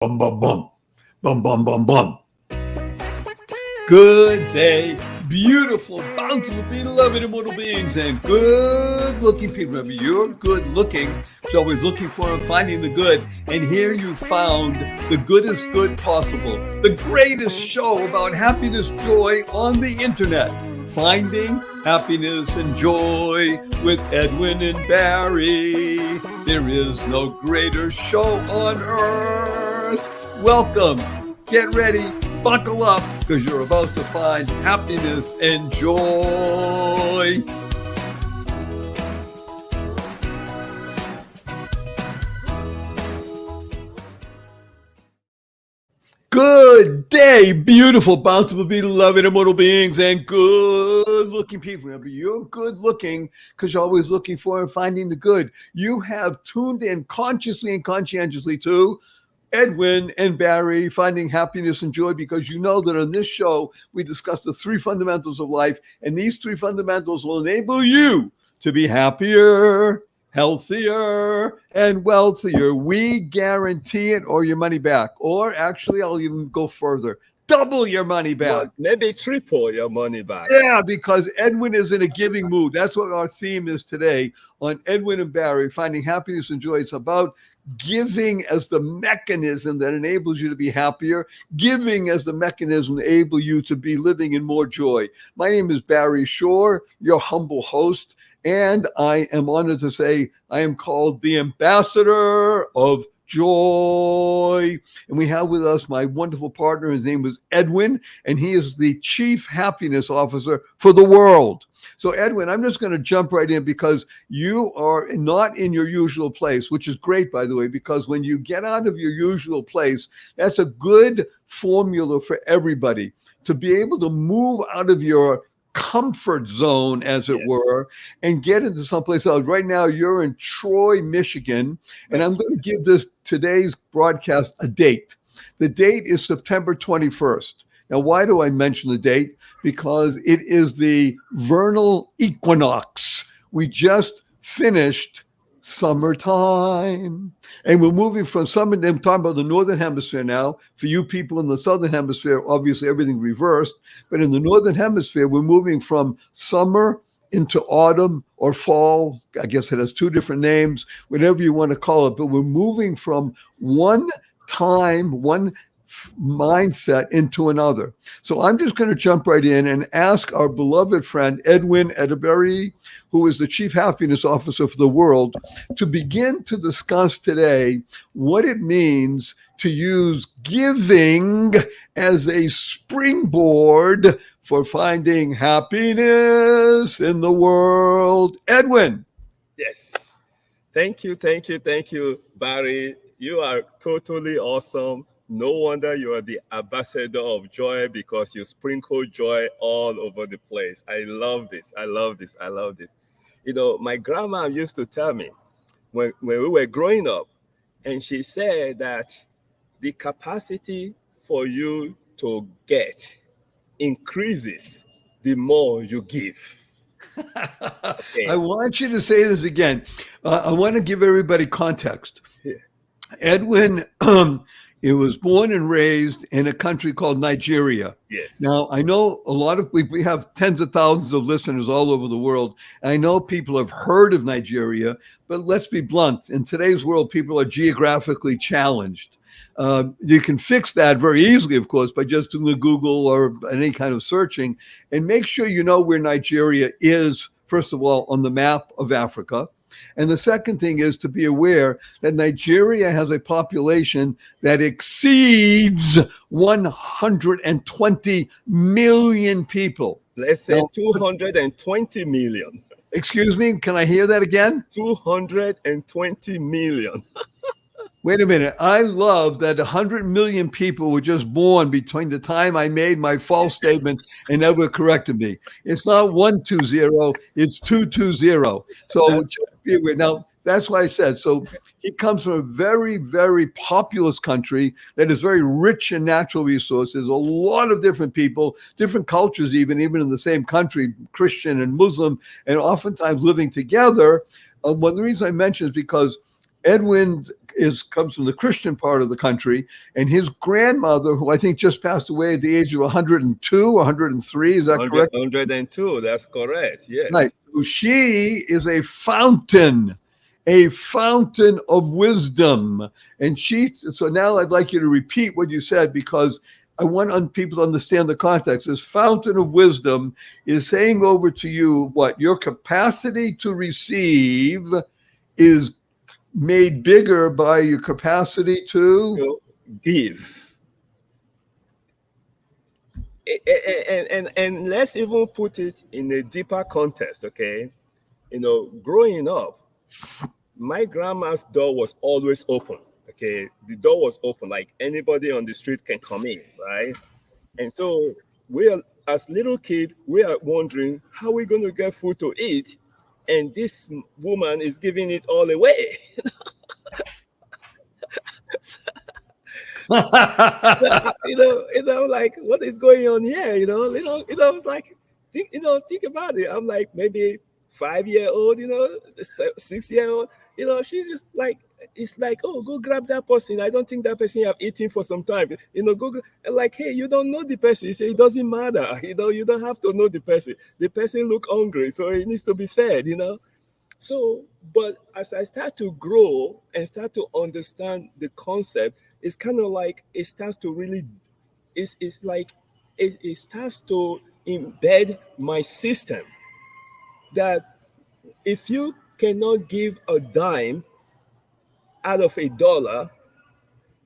Bum, bum, bum. Bum, bum, bum, bum. Good day, beautiful, bountiful, beloved, immortal beings, and good-looking people. Remember, you're good-looking, so always looking for and finding the good. And here you found the goodest good possible, the greatest show about happiness, joy on the internet. Finding happiness and joy with Edwin and Barry. There is no greater show on earth. Welcome. Get ready. Buckle up because you're about to find happiness and joy. Good day, beautiful, bountiful, beloved, immortal beings, and good-looking people. Remember, you're good-looking because you're always looking for and finding the good. You have tuned in consciously and conscientiously to Edwin and Barry, finding happiness and joy, because you know that on this show, we discuss the three fundamentals of life, and these three fundamentals will enable you to be happier, healthier, and wealthier. We guarantee it, or your money back. Or actually, I'll even go further. Double your money back. Well, maybe triple your money back. Yeah, because Edwin is in a giving mood. That's what our theme is today on Edwin and Barry, finding happiness and joy. It's about giving as the mechanism that enables you to be happier, giving as the mechanism to enable you to be living in more joy. My name is Barry Shore, your humble host, and I am honored to say I am called the ambassador of joy. And we have with us my wonderful partner. His name was Edwin, and he is the Chief Happiness Officer for the world. So Edwin, I'm just going to jump right in because you are not in your usual place, which is great, by the way, because when you get out of your usual place, that's a good formula for everybody to be able to move out of your comfort zone, as it were, and get into someplace else. Right now, you're in Troy, Michigan, and I'm going to give today's broadcast a date. The date is September 21st. Now, why do I mention the date? Because it is the vernal equinox. We just finished summertime, and we're moving from summer. I'm talking about the northern hemisphere now. For you people in the southern hemisphere, obviously everything reversed, but in the northern hemisphere, we're moving from summer into autumn or fall. I guess it has two different names, whatever you want to call it, but we're moving from one mindset into another. So I'm just going to jump right in and ask our beloved friend Edwin Barry, who is the Chief Happiness Officer for the world, to begin to discuss today what it means to use giving as a springboard for finding happiness in the world. Edwin. Yes. Thank you, Barry. You are totally awesome. No wonder you are the ambassador of joy, because you sprinkle joy all over the place. I love this. You know, my grandma used to tell me when we were growing up, and she said that the capacity for you to get increases the more you give. Okay. I want you to say this again. I want to give everybody context. Yeah. Edwin, it was born and raised in a country called Nigeria. Yes. Now, I know we have tens of thousands of listeners all over the world. I know people have heard of Nigeria, but let's be blunt. In today's world, people are geographically challenged. You can fix that very easily, of course, by just doing a Google or any kind of searching, and make sure you know where Nigeria is, first of all, on the map of Africa. And the second thing is to be aware that Nigeria has a population that exceeds 120 million people. Let's say 220 million. Excuse me, can I hear that again? 220 million. Wait a minute. I love that 100 million people were just born between the time I made my false statement and never corrected me. It's not 120, it's 220. So now that's why I said, so he comes from a very, very populous country that is very rich in natural resources, a lot of different people, different cultures, even in the same country, Christian and Muslim, and oftentimes living together. One of the reasons I mention is because Edwin comes from the Christian part of the country, and his grandmother, who I think just passed away at the age of 102, 103, is that 100, correct? 102. That's correct. Right. Yes. So she is a fountain of wisdom. And so now I'd like you to repeat what you said, because I want people to understand the context. This fountain of wisdom is saying over to you what your capacity to receive is made bigger by your capacity to. To give. And let's even put it in a deeper context, okay? Growing up, my grandma's door was always open. Okay, the door was open, like anybody on the street can come in, right? And so we are, as little kid, we are wondering how we're going to get food to eat, and this woman is giving it all away. Like what is going on here? It's like think about it. I'm like maybe 5 year old, 6 year old. She's just like it's like, oh, go grab that person. I don't think that person have eaten for some time. And like, hey, you don't know the person. You say it doesn't matter. You don't have to know the person. The person look hungry, so he needs to be fed. So, but as I start to grow and start to understand the concept, it's kind of like it starts to really, it's like it starts to embed my system that if you cannot give a dime out of $1,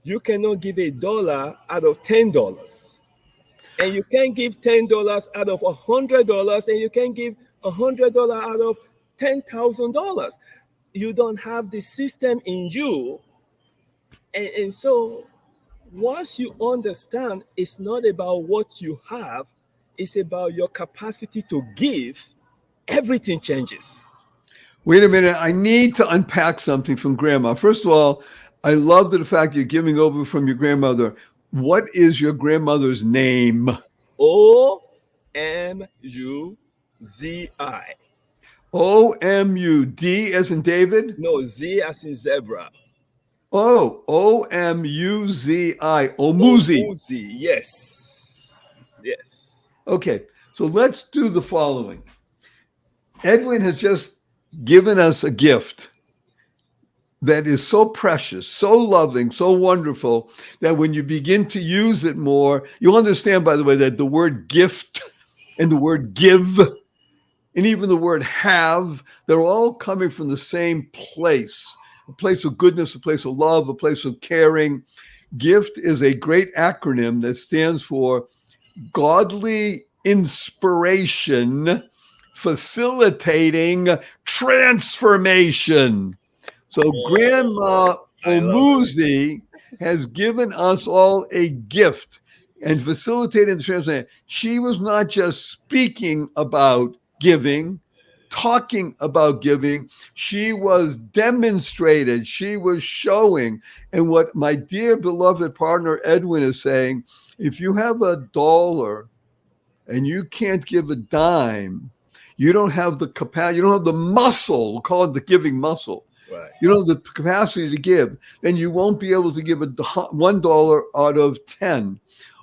you cannot give $1 out of $10. And you can't give $10 out of $100, and you can't give $100 out of $10,000. You don't have the system in you. And so once you understand it's not about what you have, it's about your capacity to give, everything changes. Wait a minute. I need to unpack something from grandma. First of all, I love the fact you're giving over from your grandmother. What is your grandmother's name? OMUZI. OMUD as in David? No, Z as in zebra. Oh, OMUZI. Omuzi. Omuzi. Yes. Yes. Okay, so let's do the following. Edwin has just given us a gift that is so precious, so loving, so wonderful that when you begin to use it more, you'll understand, by the way, that the word gift and the word give and even the word have, they're all coming from the same place, a place of goodness, a place of love, a place of caring. GIFT is a great acronym that stands for Godly Inspiration Facilitating Transformation. So Grandma Omuzi has given us all a gift and facilitating the transformation. She was not just speaking about giving, talking about giving. She was demonstrated. She was showing. And what my dear beloved partner Edwin is saying, if you have $1 and you can't give a dime, you don't have the capacity, you don't have the muscle, we'll call it the giving muscle. Right. You don't have the capacity to give, then you won't be able to give $1 out of 10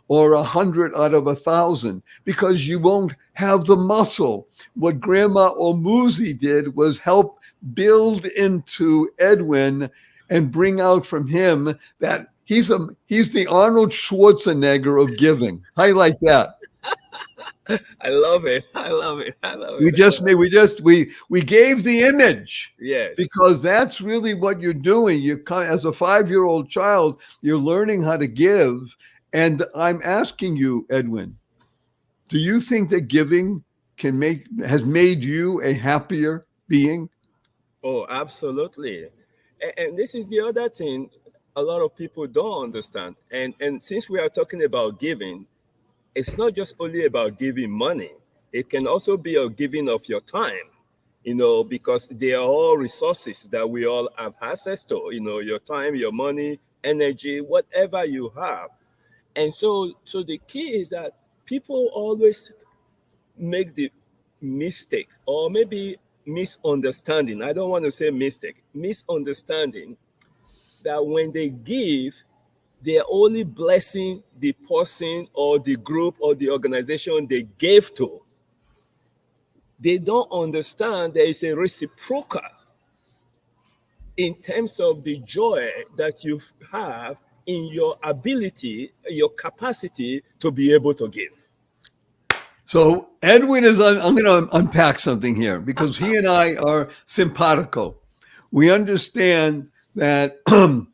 or 100 out of 1,000 because you won't have the muscle. What Grandma Omuzi did was help build into Edwin and bring out from him that he's the Arnold Schwarzenegger of giving. How you like that? I love it. We gave the image. Yes. Because that's really what you're doing. As a 5-year-old child, you're learning how to give. And I'm asking you, Edwin, do you think that giving has made you a happier being? Oh, absolutely. And this is the other thing a lot of people don't understand. And since we are talking about giving, it's not just only about giving money. It can also be a giving of your time, because they are all resources that we all have access to, your time, your money, energy, whatever you have. And so the key is that people always make the mistake, or maybe misunderstanding. I don't want to say mistake, misunderstanding that when they give, they're only blessing the person or the group or the organization they gave to. They don't understand there is a reciprocal in terms of the joy that you have in your ability, your capacity to be able to give. So Edwin is, I'm going to unpack something here because he and I are simpatico. We understand that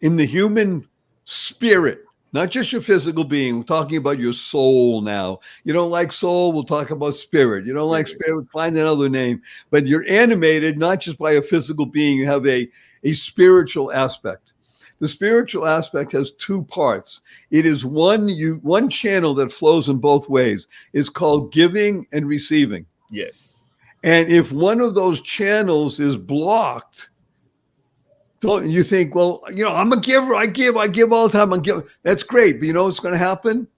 in the human spirit, not just your physical being, we're talking about your soul now. You don't like soul, we'll talk about spirit. You don't like spirit, find another name. But you're animated not just by a physical being, you have a spiritual aspect. The spiritual aspect has two parts. It is one channel that flows in both ways. It's called giving and receiving. Yes. And if one of those channels is blocked, don't you think, well, I'm a giver. I give all the time. That's great. But you know what's going to happen?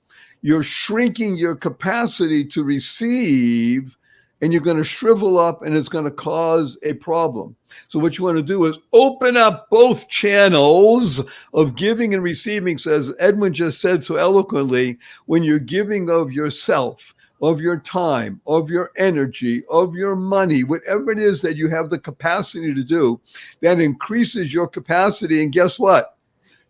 You're shrinking your capacity to receive, and you're going to shrivel up, and it's going to cause a problem. So what you want to do is open up both channels of giving and receiving. So as Edwin just said so eloquently, when you're giving of yourself, of your time, of your energy, of your money, whatever it is that you have the capacity to do, that increases your capacity. And guess what?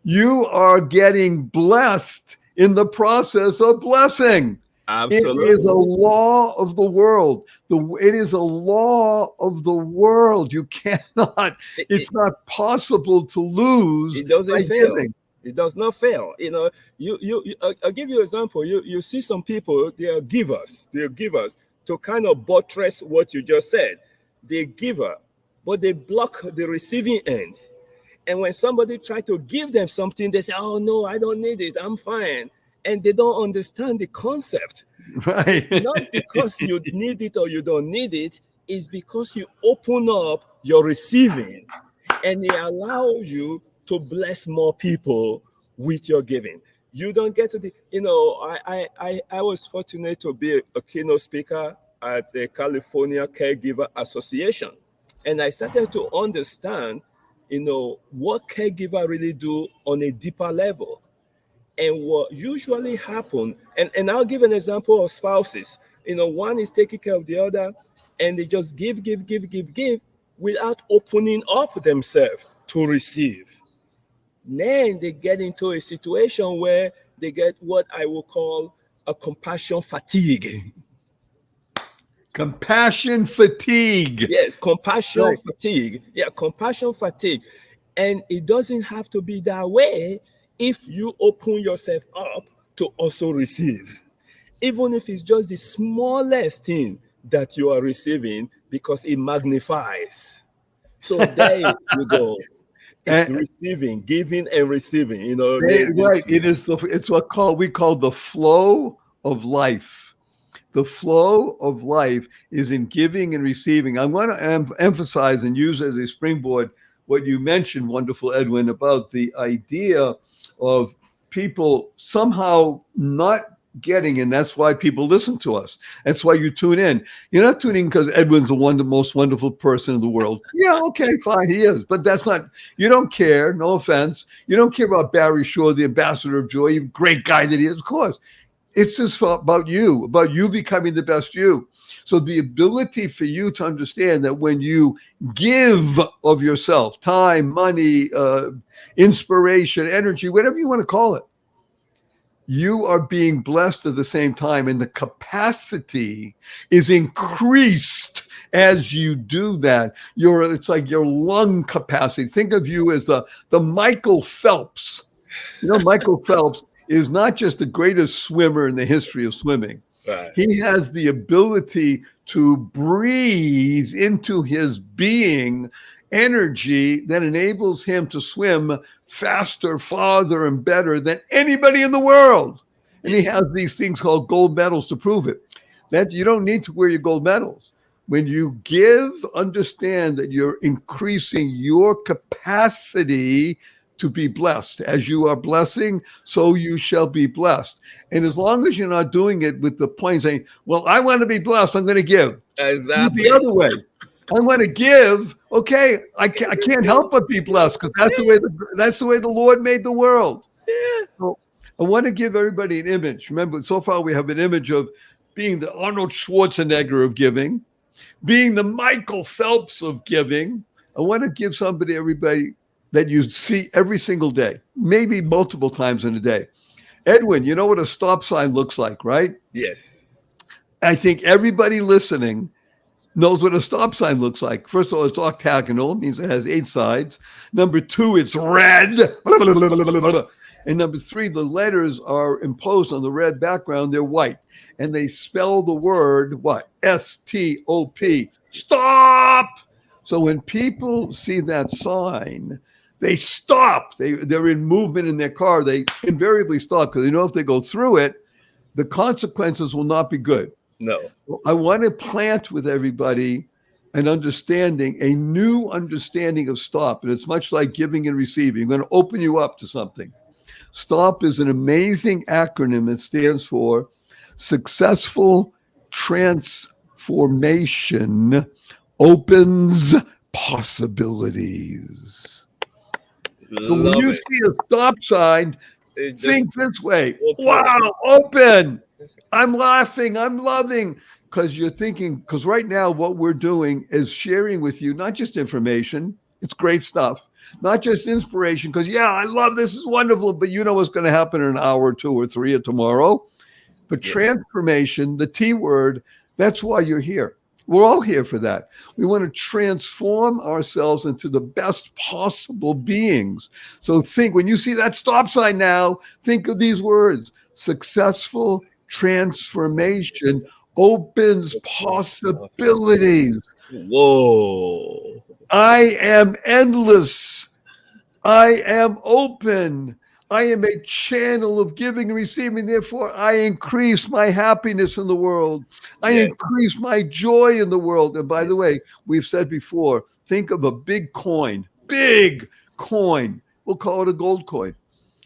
You are getting blessed in the process of blessing. Absolutely. It is a law of the world. It is a law of the world. You cannot, it's not possible to lose. It doesn't by fail. giving. It does not fail. I'll give you an example. You see some people, they are givers. They're givers to kind of buttress what you just said. They're giver, but they block the receiving end. And when somebody tries to give them something, they say, oh, no, I don't need it. I'm fine. And they don't understand the concept. Right. It's not because you need it or you don't need it. It's because you open up your receiving and it allows you to bless more people with your giving. You don't get to I was fortunate to be a keynote speaker at the California Caregiver Association. And I started to understand, what caregiver really do on a deeper level. And what usually happen, and I'll give an example of spouses. One is taking care of the other, and they just give without opening up themselves to receive. Then they get into a situation where they get what I will call a compassion fatigue. Compassion fatigue. Yes, compassion Right. fatigue. Yeah, compassion fatigue. And it doesn't have to be that way if you open yourself up to also receive. Even if it's just the smallest thing that you are receiving, because it magnifies. So there you go. It's receiving, giving and receiving. Right. It's what we call the flow of life. The flow of life is in giving and receiving. I want to emphasize and use as a springboard what you mentioned, wonderful Edwin, about the idea of people somehow not getting, and that's why people listen to us. That's why you tune in. You're not tuning because Edwin's the most wonderful person in the world. Yeah, okay, fine, he is. But that's not, you don't care, no offense. You don't care about Barry Shore, the ambassador of joy, great guy that he is, of course. It's just about you becoming the best you. So the ability for you to understand that when you give of yourself, time, money, inspiration, energy, whatever you want to call it, you are being blessed at the same time. And the capacity is increased as you do that. It's like your lung capacity. Think of you as the Michael Phelps. Michael Phelps is not just the greatest swimmer in the history of swimming. Right. He has the ability to breathe into his being energy that enables him to swim faster, farther, and better than anybody in the world. And he has these things called gold medals to prove it. That you don't need to wear your gold medals. When you give, understand that you're increasing your capacity to be blessed. As you are blessing, so you shall be blessed. And as long as you're not doing it with the point saying, well, I want to be blessed, I'm going to give. Exactly. The other way. I want to give. Okay, I can't help but be blessed because that's the way the Lord made the world. Yeah. So I want to give everybody an image. Remember, so far we have an image of being the Arnold Schwarzenegger of giving, being the Michael Phelps of giving. I want to give everybody that you see every single day, maybe multiple times in a day. Edwin, you know what a stop sign looks like, right? Yes. I think everybody listening knows what a stop sign looks like. First of all, it's octagonal, means it has 8 sides. Number 2, it's red. And number 3, the letters are imposed on the red background. They're white. And they spell the word, what? S-T-O-P. Stop! So when people see that sign, they stop. They're in movement in their car. They invariably stop because they know if they go through it, the consequences will not be good. No. I want to plant with everybody a new understanding of stop. And it's much like giving and receiving. I'm going to open you up to something. STOP is an amazing acronym. It stands for Successful Transformation Opens Possibilities. So when you see a stop sign, think this way. Open. Wow, open. I'm laughing. I'm loving. Because you're thinking, because right now what we're doing is sharing with you, not just information. It's great stuff. Not just inspiration, because, yeah, I love this. It's wonderful. But you know what's going to happen in an hour or 2 or 3 or tomorrow. But transformation, the T word, that's why you're here. We're all here for that. We want to transform ourselves into the best possible beings. So think, when you see that stop sign now, think of these words. Successful transformation opens possibilities. Whoa. I am endless. I am open. I am a channel of giving and receiving. Therefore, I increase my happiness in the world. I increase my joy in the world. And by the way, we've said before, think of a big coin. We'll call it a gold coin.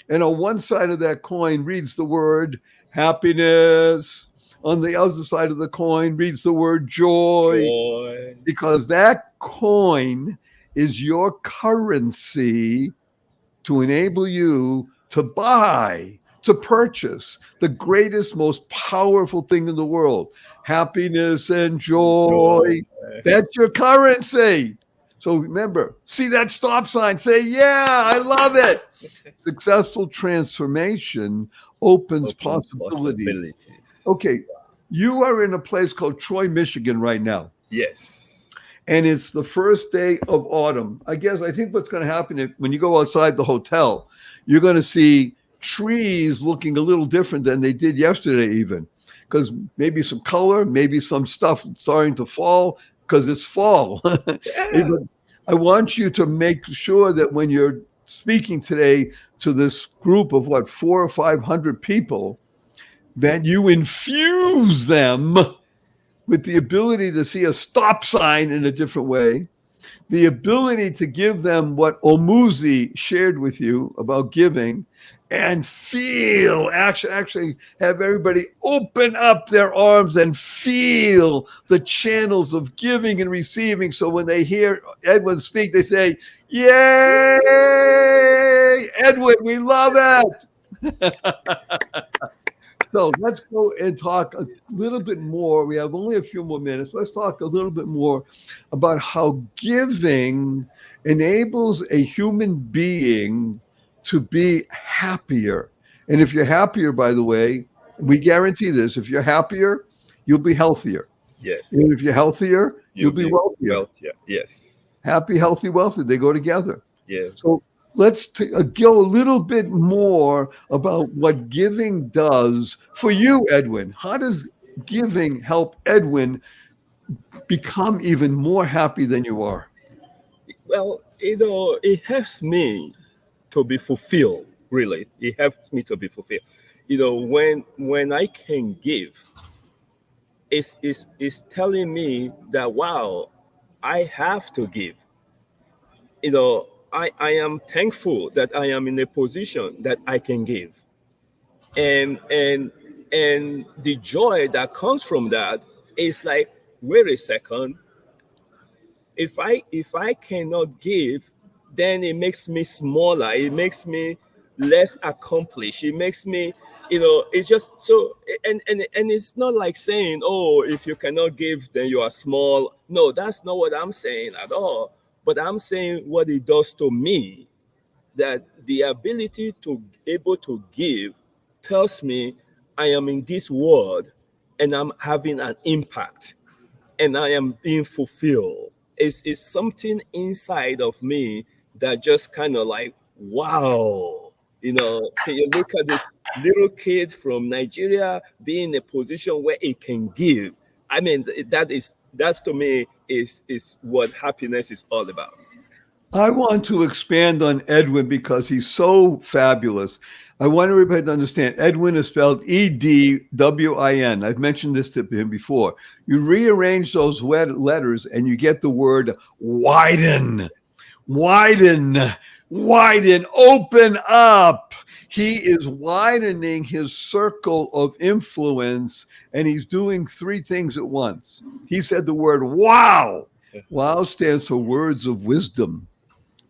And on one side of that coin reads the word happiness. On the other side of the coin reads the word joy. Because that coin is your currency to enable you to buy, to purchase the greatest, most powerful thing in the world, happiness and joy. That's your currency. So remember, see that stop sign, say, yeah, I love it. Successful transformation opens possibilities. Okay, you are in a place called Troy, Michigan right now. Yes. And it's the first day of autumn. I think what's going to happen when you go outside the hotel, you're going to see trees looking a little different than they did yesterday even. Because maybe some color, maybe some stuff starting to fall because it's fall. I want you to make sure that when you're speaking today to this group of 400 or 500 people, that you infuse them with the ability to see a stop sign in a different way, the ability to give them what Omuzi shared with you about giving, and feel, actually have everybody open up their arms and feel the channels of giving and receiving. So when they hear Edwin speak, they say, yay, Edwin, we love it. So let's go and talk a little bit more. We have only a few more minutes. Let's talk a little bit more about how giving enables a human being to be happier. And if you're happier, by the way, we guarantee this, if you're happier, you'll be healthier. Yes. And if you're healthier, you'll be wealthier. Yes. Happy, healthy, wealthy, they go together. Yes. So let's go a little bit more about what giving does for you, Edwin. How does giving help Edwin become even more happy than you are? Well, it helps me to be fulfilled, really. It helps me to be fulfilled. When I can give, it's telling me that, wow, I have to give. I am thankful that I am in a position that I can give. And the joy that comes from that is like, wait a second, if I cannot give, then it makes me smaller. It makes me less accomplished. It makes me, it's just so. And it's not like saying, oh, if you cannot give, then you are small. No, that's not what I'm saying at all. But I'm saying what it does to me, that the ability to able to give tells me I am in this world and I'm having an impact and I am being fulfilled. It's something inside of me that just kind of like, wow, can you look at this little kid from Nigeria being in a position where it can give? I mean, that's to me is what happiness is all about. I want to expand on Edwin because he's so fabulous. I want everybody to understand Edwin is spelled Edwin. I've mentioned this to him before. You rearrange those letters and you get the word widen, widen, widen, open up. He is widening his circle of influence and he's doing three things at once. He said the word wow. Wow stands for words of wisdom.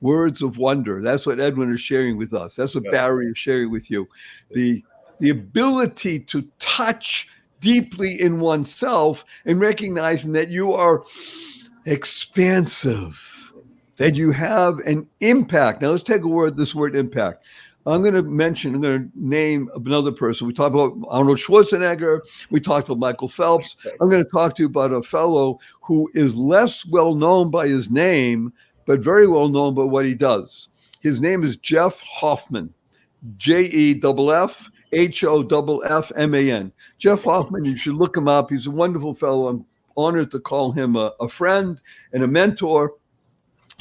Words of wonder. That's what Edwin is sharing with us. That's what Barry is sharing with you. The ability to touch deeply in oneself and recognizing that you are expansive, that you have an impact. Now let's take this word impact. I'm going to name another person. We talked about Arnold Schwarzenegger. We talked about Michael Phelps. I'm going to talk to you about a fellow who is less well known by his name, but very well known by what he does. His name is Jeff Hoffman, JEFFHOFFMAN. Jeff Hoffman, you should look him up. He's a wonderful fellow. I'm honored to call him a friend and a mentor.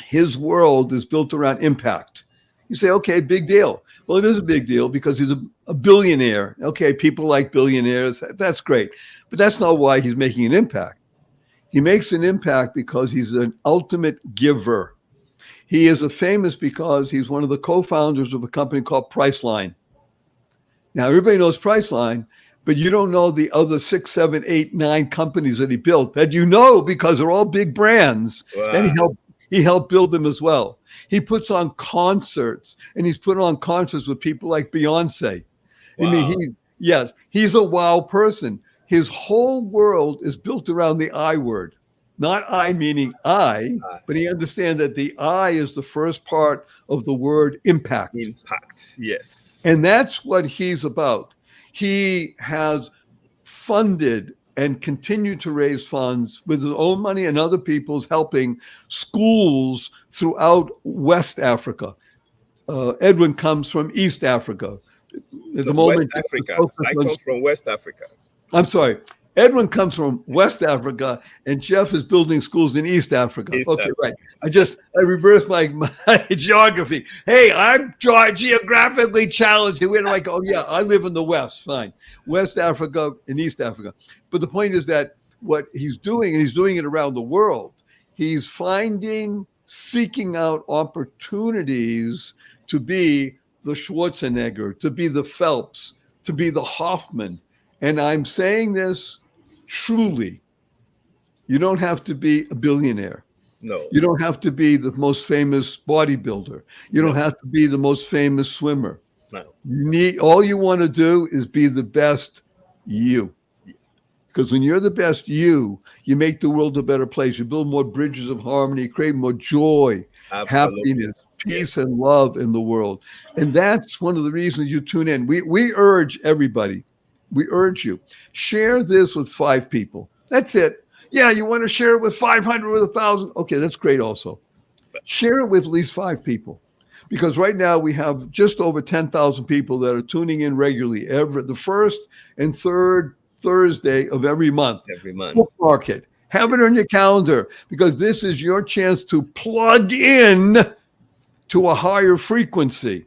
His world is built around impact. You say, okay, big deal. Well, it is a big deal because he's a billionaire. Okay, people like billionaires. That's great. But that's not why he's making an impact. He makes an impact because he's an ultimate giver. He is famous because he's one of the co-founders of a company called Priceline. Now, everybody knows Priceline, but you don't know the other 6, 7, 8, 9 companies that he built that you know because they're all big brands. Wow. And he helped build them as well. He puts on concerts, and he's put on concerts with people like Beyonce. Wow. I mean, he's a wow person. His whole world is built around the I word, not I meaning I, but he understands that the I is the first part of the word impact. Impact, yes. And that's what he's about. He has funded and continued to raise funds with his own money and other people's, helping schools throughout West Africa. Edwin comes from East Africa. At the moment, West Africa. I come from West Africa. I'm sorry. Edwin comes from West Africa, and Jeff is building schools in East Africa. Right. I reversed my geography. Hey, I'm geographically challenged. We're like, oh yeah, I live in the West. Fine. West Africa and East Africa. But the point is that what he's doing, and he's doing it around the world, he's seeking out opportunities to be the Schwarzenegger, to be the Phelps, to be the Hoffman. And I'm saying this truly. You don't have to be a billionaire. No. You don't have to be the most famous bodybuilder. You don't have to be the most famous swimmer. No. All you want to do is be the best you. Because when you're the best you make the world a better place. You build more bridges of harmony, create more joy, happiness, peace, and love in the world. And that's one of the reasons you tune in. We urge everybody. We urge you, share this with 5 people. That's it. Yeah, you want to share it with 500, with 1,000. Okay, that's great also. Share it with at least 5 people. Because right now we have just over 10,000 people that are tuning in regularly the first and third Thursday of every month. Bookmark it. Have it on your calendar, because this is your chance to plug in to a higher frequency.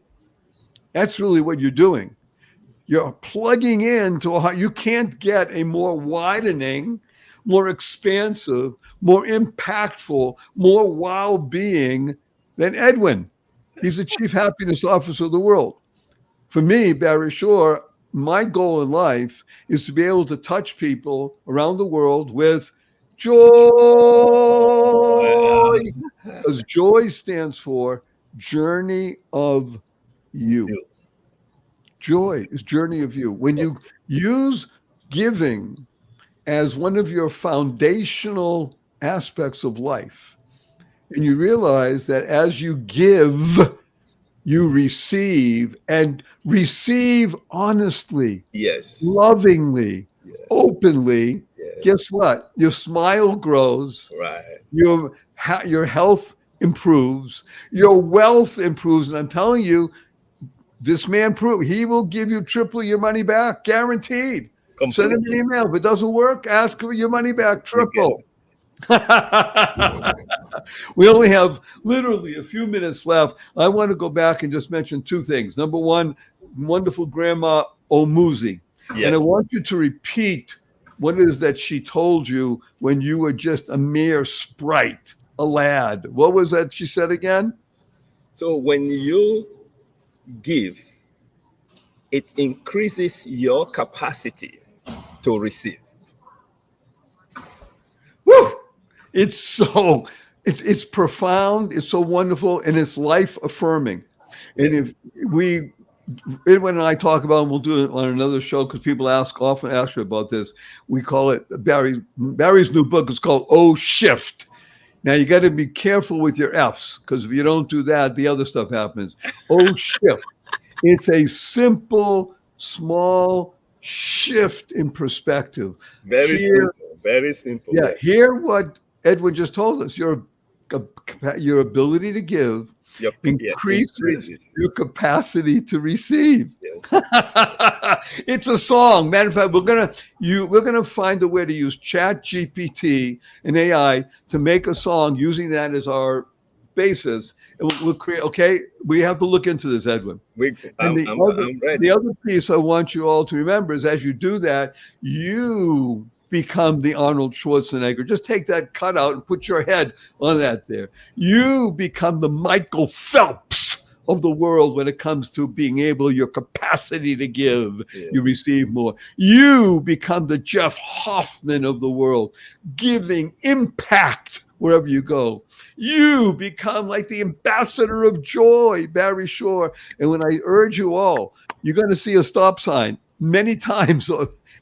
That's really what you're doing. You're plugging into you can't get a more widening, more expansive, more impactful, more wow being than Edwin. He's the Chief Happiness Officer of the world. For me, Barry Shore, my goal in life is to be able to touch people around the world with joy. because joy stands for journey of you. You. Joy is journey of you. When you use giving as one of your foundational aspects of life, and you realize that as you give, you receive, and receive honestly, Yes. lovingly, Yes. openly, Yes. guess what? Your smile grows, Right. your health improves, your wealth improves. And I'm telling you, this man proved he will give you triple your money back, guaranteed. Send him an Completely. email. If it doesn't work, ask for your money back, triple. We only have literally a few minutes left. I want to go back and just mention two things. Number one, wonderful Grandma Omuzi. Yes. And I want you to repeat what it is that she told you when you were just a mere sprite, a lad. What was that she said again? So when you give, it increases your capacity to receive. Woo! It's profound, it's so wonderful, and it's life affirming. And if Edwin and I talk about, and we'll do it on another show because people often ask me about this. We call it Barry's new book is called Oh Shift. Now you got to be careful with your F's because if you don't do that, the other stuff happens. Oh Shift. It's a simple, small shift in perspective. Very simple. Very simple. Yeah, hear what Edwin just told us. Your ability to give increases your capacity to receive. Yes. It's a song. Matter of fact, we're gonna find a way to use Chat GPT and AI to make a song using that as our basis. And we'll create. Okay, we have to look into this, Edwin. I'm ready. The other piece I want you all to remember is as you do that, you become the Arnold Schwarzenegger. Just take that cutout and put your head on that there. You become the Michael Phelps of the world when it comes to being able, your capacity to give, you receive more. You become the Jeff Hoffman of the world, giving impact wherever you go. You become like the ambassador of joy, Barry Shore. And when I urge you all, you're going to see a stop sign many times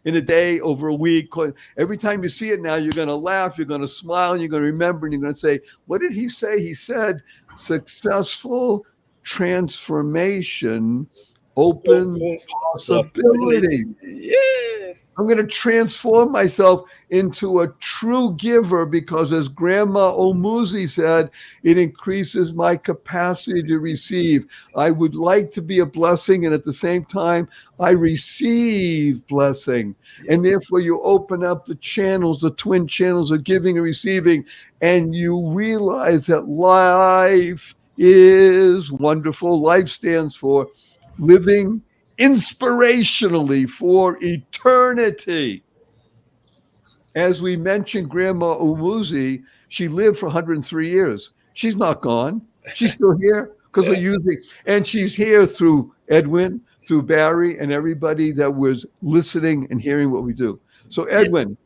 in a day, over a week. Every time you see it now, you're going to laugh, you're going to smile, and you're going to remember, and you're going to say, what did he say? He said, successful transformation opens possibility. Yes. I'm going to transform myself into a true giver because, as Grandma Omuzi said, it increases my capacity to receive. I would like to be a blessing, and at the same time, I receive blessing. And therefore, you open up the channels, the twin channels of giving and receiving, and you realize that life is wonderful. Life stands for living inspirationally for eternity. As we mentioned, Grandma Omuzi, she lived for 103 years. She's not gone. She's still here because we're using, and she's here through Edwin, through Barry, and everybody that was listening and hearing what we do. So, Edwin,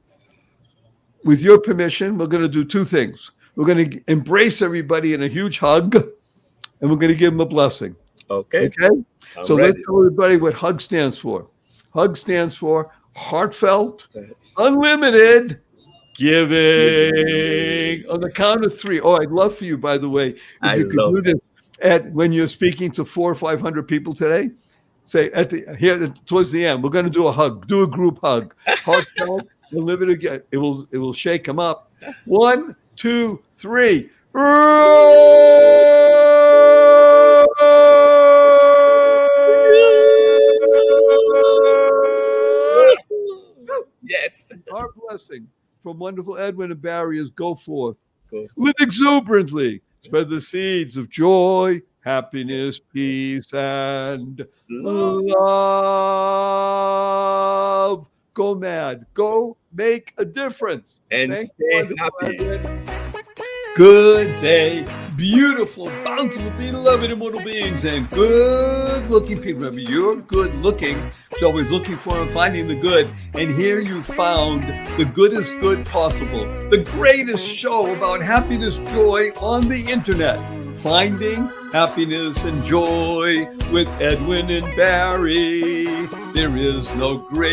with your permission, we're going to do two things. We're going to embrace everybody in a huge hug, and we're going to give them a blessing. Okay. So let's tell everybody what HUG stands for. HUG stands for heartfelt, unlimited giving. On the count of three. Oh, I'd love for you, by the way, if you could do this when you're speaking to 400 or 500 people today. Say towards the end, we're going to do a hug. Do a group hug. Heartfelt, unlimited. Again. It will shake them up. 1, 2, 3. Yes. Our blessing from wonderful Edwin and Barry is go forth. Live exuberantly. Spread the seeds of joy, happiness, peace, and love. Go mad. Go make a difference. And stay happy. Good day. beautiful, bountiful, beloved, immortal beings, and good-looking people. Remember, you're good-looking, so always looking for and finding the good. And here you found the goodest good possible, the greatest show about happiness, joy on the internet. Finding happiness and joy with Edwin and Barry. There is no great